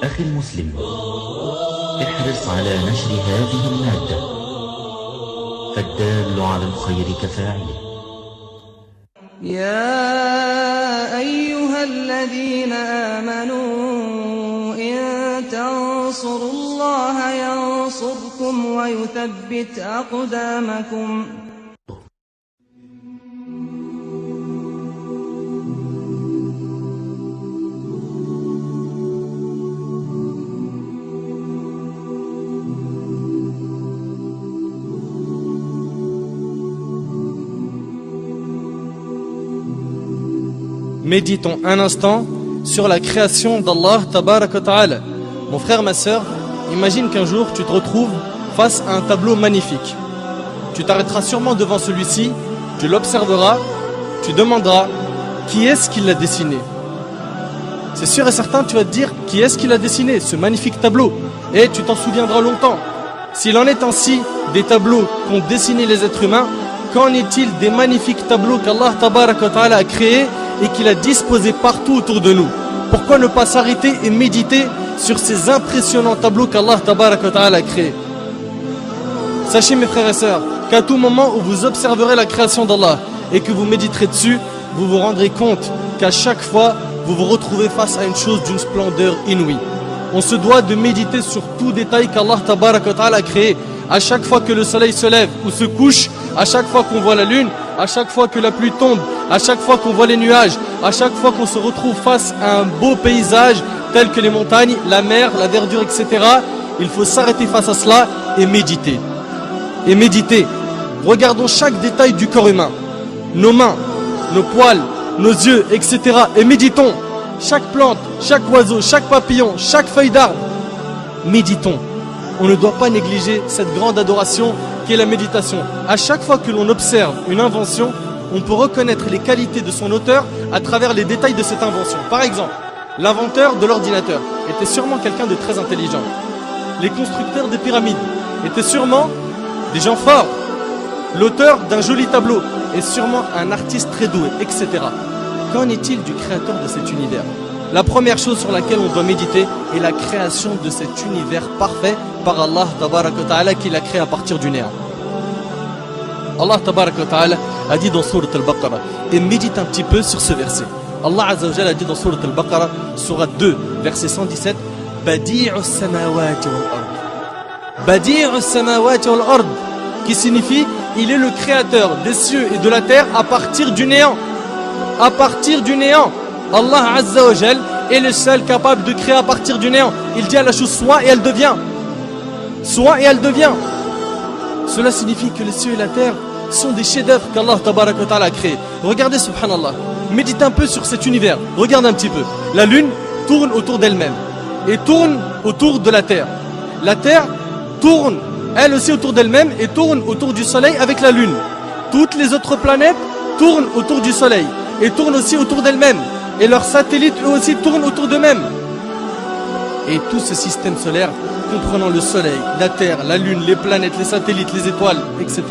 أخي المسلم، احرص على نشر هذه المادة، فالدال على الخير كفاعله. يا أيها الذين آمنوا إن تنصروا الله ينصركم ويثبت أقدامكم. Méditons un instant sur la création d'Allah Tabaraka wa Ta'ala. Mon frère, ma sœur, imagine qu'un jour tu te retrouves face à un tableau magnifique. Tu t'arrêteras sûrement devant celui-ci, tu l'observeras, tu demanderas qui est-ce qui l'a dessiné. C'est sûr et certain, tu vas te dire qui est-ce qui l'a dessiné, ce magnifique tableau. Et tu t'en souviendras longtemps. S'il en est ainsi des tableaux qu'ont dessiné les êtres humains, qu'en est-il des magnifiques tableaux qu'Allah Tabaraka wa Ta'ala a créés et qu'il a disposés partout autour de nous? Pourquoi ne pas s'arrêter et méditer sur ces impressionnants tableaux qu'Allah Tabaraka wa Ta'ala a créés? Sachez mes frères et sœurs qu'à tout moment où vous observerez la création d'Allah et que vous méditerez dessus, vous vous rendrez compte qu'à chaque fois vous vous retrouvez face à une chose d'une splendeur inouïe. On se doit de méditer sur tout détail qu'Allah Tabaraka wa Ta'ala a créé. À chaque fois que le soleil se lève ou se couche, à chaque fois qu'on voit la lune, à chaque fois que la pluie tombe, à chaque fois qu'on voit les nuages, à chaque fois qu'on se retrouve face à un beau paysage tel que les montagnes, la mer, la verdure, etc. Il faut s'arrêter face à cela et méditer. Et méditer. Regardons chaque détail du corps humain. Nos mains, nos poils, nos yeux, etc. Et méditons. Chaque plante, chaque oiseau, chaque papillon, chaque feuille d'arbre. Méditons. On ne doit pas négliger cette grande adoration qui est la méditation. À chaque fois que l'on observe une invention, on peut reconnaître les qualités de son auteur à travers les détails de cette invention. Par exemple, l'inventeur de l'ordinateur était sûrement quelqu'un de très intelligent. Les constructeurs des pyramides étaient sûrement des gens forts. L'auteur d'un joli tableau est sûrement un artiste très doué, etc. Qu'en est-il du créateur de cet univers? La première chose sur laquelle on doit méditer est la création de cet univers parfait par Allah Tabaraka wa Ta'ala qui l'a créé à partir du néant. Allah Tabaraka wa Ta'ala a dit dans Sourate Al-Baqarah, et médite un petit peu sur ce verset. Allah Azza wa Jalla a dit dans Sourate Al-Baqarah, Sourate 2, verset 117, Badi'u samawati wal-ard. Badi'u samawati wal-ard, qui signifie il est le créateur des cieux et de la terre à partir du néant. À partir du néant. Allah Azza wa Jal est le seul capable de créer à partir du néant. Il dit à la chose soit et elle devient. Soit et elle devient. Cela signifie que les cieux et la terre sont des chefs-d'œuvre qu'Allah Tabaraka wa Ta'ala a créés. Regardez subhanallah. Médite un peu sur cet univers. Regarde un petit peu. La lune tourne autour d'elle-même et tourne autour de la terre. La terre tourne elle aussi autour d'elle-même et tourne autour du soleil avec la lune. Toutes les autres planètes tournent autour du soleil et tournent aussi autour d'elles-mêmes. Et leurs satellites eux aussi tournent autour d'eux-mêmes. Et tout ce système solaire, comprenant le soleil, la terre, la lune, les planètes, les satellites, les étoiles, etc.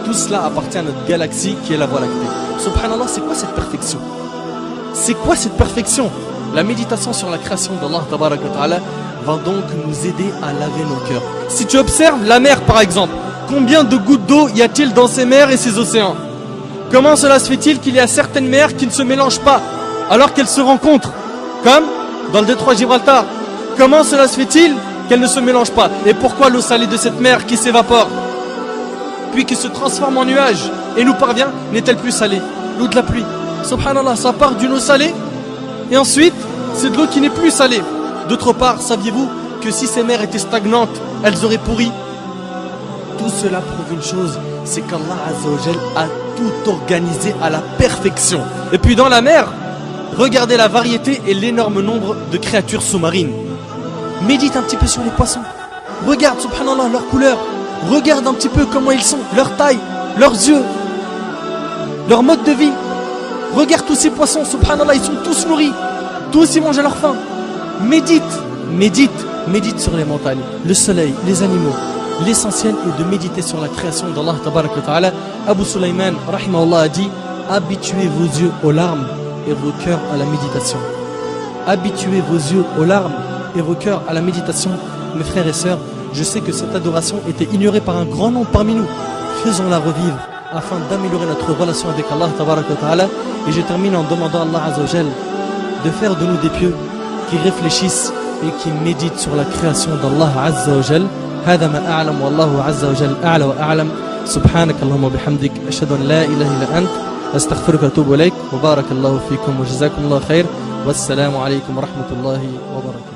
Tout cela appartient à notre galaxie qui est la Voie lactée. Subhanallah, c'est quoi cette perfection? C'est quoi cette perfection? La méditation sur la création d'Allah Tabaraka wa Ta'ala va donc nous aider à laver nos cœurs. Si tu observes la mer par exemple, combien de gouttes d'eau y a-t-il dans ces mers et ces océans? Comment cela se fait-il qu'il y a certaines mers qui ne se mélangent pas alors qu'elles se rencontrent? Comme dans le détroit Gibraltar. Comment cela se fait-il qu'elles ne se mélangent pas? Et pourquoi l'eau salée de cette mer qui s'évapore puis qui se transforme en nuage et nous parvient n'est-elle plus salée? L'eau de la pluie. Subhanallah, ça part d'une eau salée et ensuite c'est de l'eau qui n'est plus salée. D'autre part, saviez-vous que si ces mers étaient stagnantes, elles auraient pourri? Tout cela prouve une chose, c'est qu'Allah Azza wa Jal a tout organisé à la perfection. Et puis dans la mer, regardez la variété et l'énorme nombre de créatures sous-marines. Médite un petit peu sur les poissons. Regarde, subhanallah, leur couleur. Regarde un petit peu comment ils sont, leur taille, leurs yeux, leur mode de vie. Regarde tous ces poissons, subhanallah, ils sont tous nourris. Tous ils mangent à leur faim. Médite sur les montagnes, le soleil, les animaux. L'essentiel est de méditer sur la création d'Allah tabaraka wa ta'ala. Abu Sulaiman, rahimahullah, a dit: habituez vos yeux aux larmes et vos cœurs à la méditation. Habituez vos yeux aux larmes et vos cœurs à la méditation. Mes frères et sœurs, je sais que cette adoration était ignorée par un grand nombre parmi nous. Faisons-la revivre afin d'améliorer notre relation avec Allah tabaraka wa ta'ala. Et je termine en demandant à Allah azza wa jal de faire de nous des pieux qui réfléchissent et qui méditent sur la création d'Allah azza wa jal. هذا ما أعلم والله عز وجل أعلى وأعلم. سبحانك اللهم وبحمدك أشهد أن لا إله إلا أنت أستغفرك وأتوب إليك وبارك الله فيكم وجزاكم الله خير والسلام عليكم ورحمة الله وبركاته.